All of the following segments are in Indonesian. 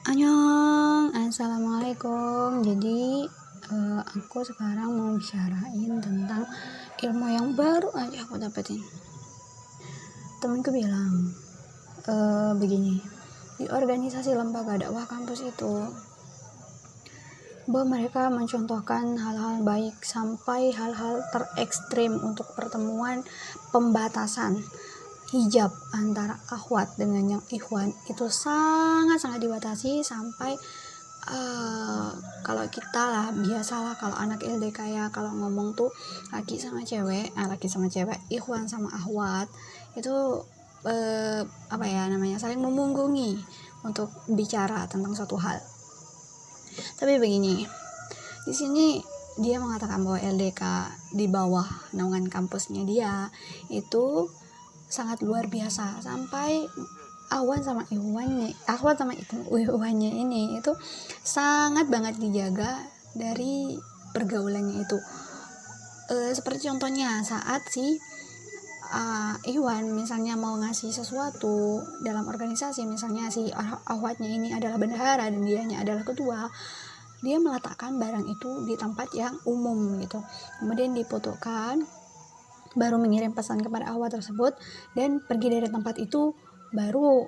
Annyeong, assalamualaikum. Jadi aku sekarang mau bicarain tentang ilmu yang baru aja aku dapetin. Temenku bilang begini, di organisasi lembaga dakwah kampus itu bahwa mereka mencontohkan hal-hal baik sampai hal-hal terekstrim untuk pertemuan pembatasan hijab antara akhwat dengan yang ikhwan itu sangat-sangat dibatasi sampai kalau kita lah biasalah kalau anak LDK ya kalau ngomong tuh laki sama cewek, ikhwan sama akhwat itu saling memunggungi untuk bicara tentang suatu hal. Tapi begini, di sini dia mengatakan bahwa LDK di bawah naungan kampusnya dia itu sangat luar biasa sampai akhwat sama ikhwannya ini itu sangat banget dijaga dari pergaulannya itu. Seperti contohnya saat si ikhwan misalnya mau ngasih sesuatu dalam organisasi, misalnya si akhwatnya ini adalah bendahara dan dianya adalah ketua, dia meletakkan barang itu di tempat yang umum gitu, kemudian difotokan, baru mengirim pesan kepada akhwat tersebut dan pergi dari tempat itu, baru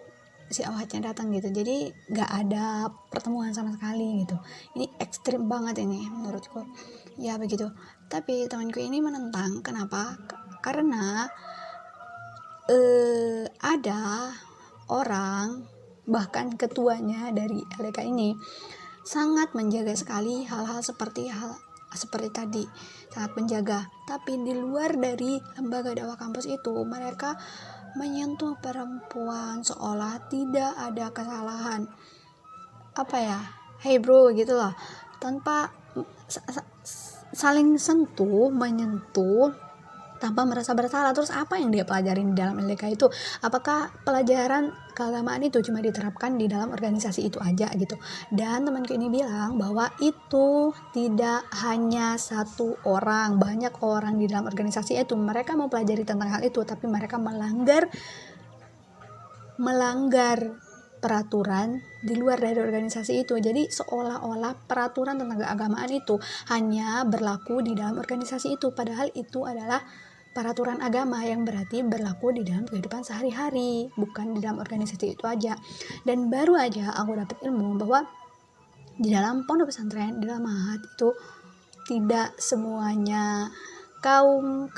si akhwatnya datang gitu. Jadi nggak ada pertemuan sama sekali gitu. Ini ekstrim banget ini menurutku ya begitu. Tapi temanku ini menentang. Kenapa? Karena ada orang, bahkan ketuanya dari LDK ini sangat menjaga sekali hal-hal seperti tadi, sangat menjaga. Tapi di luar dari lembaga dakwah kampus itu mereka menyentuh perempuan seolah tidak ada kesalahan. Hey bro gitu loh, tanpa saling menyentuh tanpa merasa bersalah. Terus apa yang dia pelajarin di dalam LDK itu? Apakah pelajaran keagamaan itu cuma diterapkan di dalam organisasi itu aja gitu? Dan temanku ini bilang bahwa itu tidak hanya satu orang, banyak orang di dalam organisasi itu. Mereka mau pelajari tentang hal itu, tapi mereka melanggar peraturan di luar dari organisasi itu. Jadi seolah-olah peraturan tentang keagamaan itu hanya berlaku di dalam organisasi itu, padahal itu adalah peraturan agama yang berarti berlaku di dalam kehidupan sehari-hari, bukan di dalam organisasi itu aja. Dan baru aja aku dapat ilmu bahwa di dalam pondok pesantren, di dalam mahat itu tidak semuanya kaum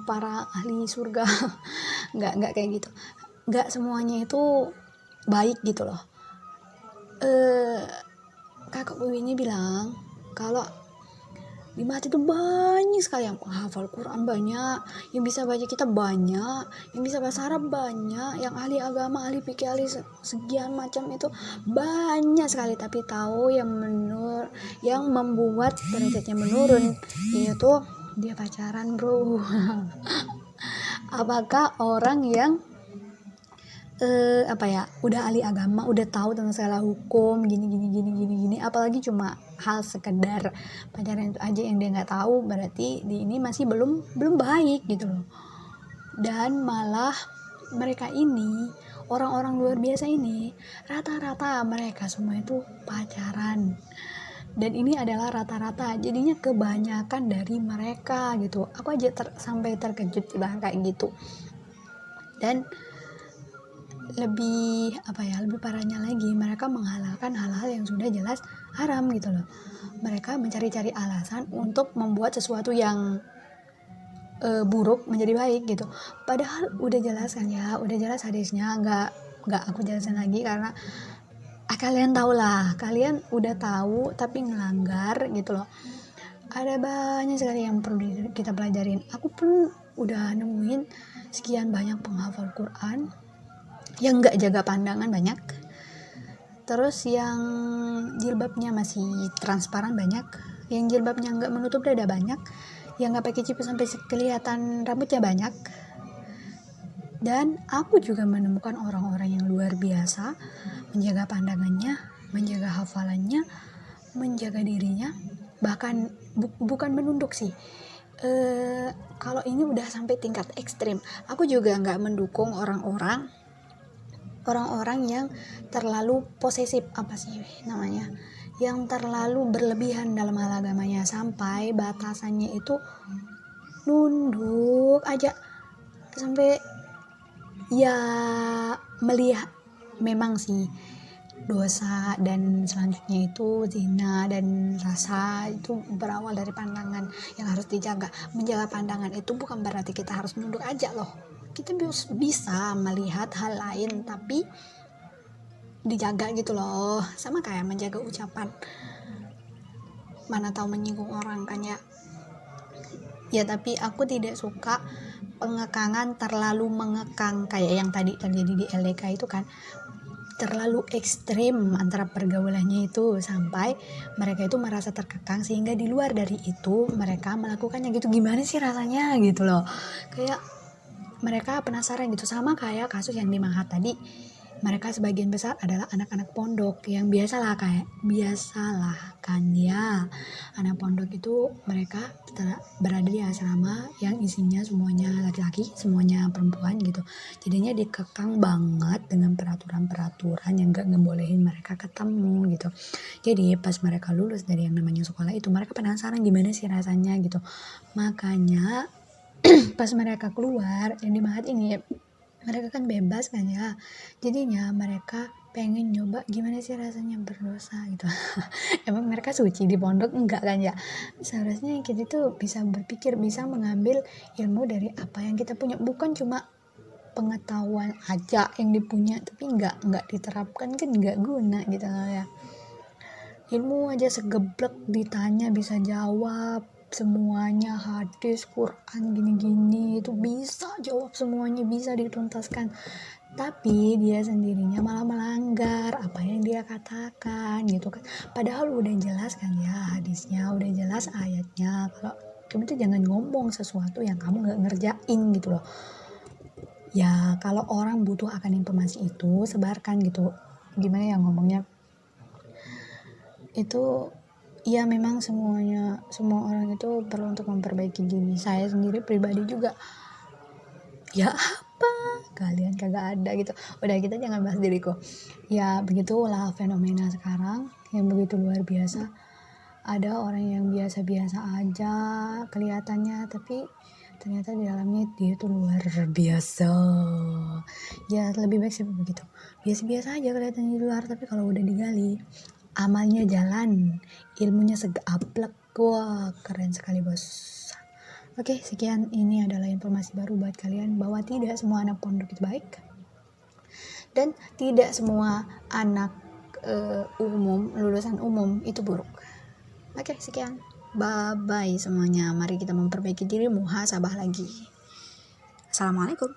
para ahli surga nggak kayak gitu, nggak semuanya itu baik gitu loh. Kakakku ini bilang kalau di Mahat itu banyak sekali yang penghafal Quran banyak, yang bisa baca kitab banyak, yang bisa bahasa Arab banyak, yang ahli agama, ahli fikih, ahli sekian macam itu banyak sekali. Tapi tahu yang membuat derajatnya menurun yaitu dia pacaran bro. Apakah orang yang udah ahli agama, udah tahu tentang segala hukum gini, apalagi cuma hal sekedar pacaran itu aja yang dia nggak tahu, berarti di ini masih belum baik gitu loh. Dan malah mereka ini orang-orang luar biasa ini rata-rata mereka semua itu pacaran, dan ini adalah rata-rata, jadinya kebanyakan dari mereka gitu. Aku aja sampai terkejut bahkan kayak gitu. Dan lebih parahnya lagi, mereka menghalalkan hal-hal yang sudah jelas haram gitu loh. Mereka mencari-cari alasan untuk membuat sesuatu yang buruk menjadi baik gitu. Padahal udah jelas kan ya, udah jelas hadisnya, nggak aku jelasin lagi karena kalian tahu lah, kalian udah tahu tapi ngelanggar gitu loh. Ada banyak sekali yang perlu kita pelajarin. Aku pun udah nemuin sekian banyak penghafal Quran yang nggak jaga pandangan banyak, terus yang jilbabnya masih transparan banyak, yang jilbabnya nggak menutup dada banyak, yang nggak pakai cipu sampai kelihatan rambutnya banyak. Dan aku juga menemukan orang-orang yang luar biasa menjaga pandangannya, menjaga hafalannya, menjaga dirinya, bahkan bukan menunduk sih. Kalau ini udah sampai tingkat ekstrim. Aku juga nggak mendukung orang-orang orang-orang yang terlalu posesif, apa sih namanya, yang terlalu berlebihan dalam hal agamanya sampai batasannya itu nunduk aja, sampai ya melihat memang sih dosa dan selanjutnya itu zina dan rasa itu berawal dari pandangan yang harus dijaga. Menjaga pandangan itu bukan berarti kita harus nunduk aja loh, kita bisa melihat hal lain tapi dijaga gitu loh, sama kayak menjaga ucapan, mana tahu menyinggung orang kan ya. Tapi aku tidak suka pengekangan terlalu mengekang kayak yang tadi terjadi di LDK itu kan, terlalu ekstrim antara pergaulannya itu sampai mereka itu merasa terkekang sehingga di luar dari itu mereka melakukannya gitu. Gimana sih rasanya gitu loh, kayak mereka penasaran gitu. Sama kayak kasus yang di Mahat tadi, mereka sebagian besar adalah anak-anak pondok yang biasalah kan ya, anak pondok itu mereka berada di asrama yang isinya semuanya laki-laki, semuanya perempuan gitu. Jadinya dikekang banget dengan peraturan-peraturan yang gak ngebolehin mereka ketemu gitu. Jadi pas mereka lulus dari yang namanya sekolah itu, mereka penasaran gimana sih rasanya gitu. Makanya pas mereka keluar yang di Mahat ini, mereka kan bebas kan ya, jadinya mereka pengen nyoba gimana sih rasanya berdosa gitu. Emang mereka suci di pondok? Enggak kan ya. Seharusnya kita tuh bisa berpikir, bisa mengambil ilmu dari apa yang kita punya, bukan cuma pengetahuan aja yang dipunya tapi enggak diterapkan kan enggak guna gitu ya. Ilmu aja segeblek ditanya bisa jawab semuanya, hadis, Quran, gini-gini itu bisa jawab semuanya, bisa dituntaskan, tapi dia sendirinya malah melanggar apa yang dia katakan gitu kan. Padahal udah jelas kan ya hadisnya, udah jelas ayatnya kalau kamu tuh jangan ngomong sesuatu yang kamu gak ngerjain gitu loh ya. Kalau orang butuh akan informasi itu sebarkan gitu. Gimana ya ngomongnya itu ya, memang semua orang itu perlu untuk memperbaiki diri. Saya sendiri pribadi juga ya, apa kalian kagak ada gitu. Udah, kita jangan bahas diriku ya. Begitulah fenomena sekarang yang begitu luar biasa. Ada orang yang biasa-biasa aja kelihatannya, tapi ternyata di dalamnya dia tuh luar biasa ya. Lebih baik sih begitu, biasa-biasa aja kelihatannya di luar, tapi kalau udah digali amalnya jalan, ilmunya segaplek. Wah, keren sekali bos. Oke, sekian. Ini adalah informasi baru buat kalian bahwa tidak semua anak pondok itu baik dan tidak semua anak lulusan umum itu buruk. Oke, sekian. Bye bye semuanya. Mari kita memperbaiki diri, muhasabah lagi. Assalamualaikum.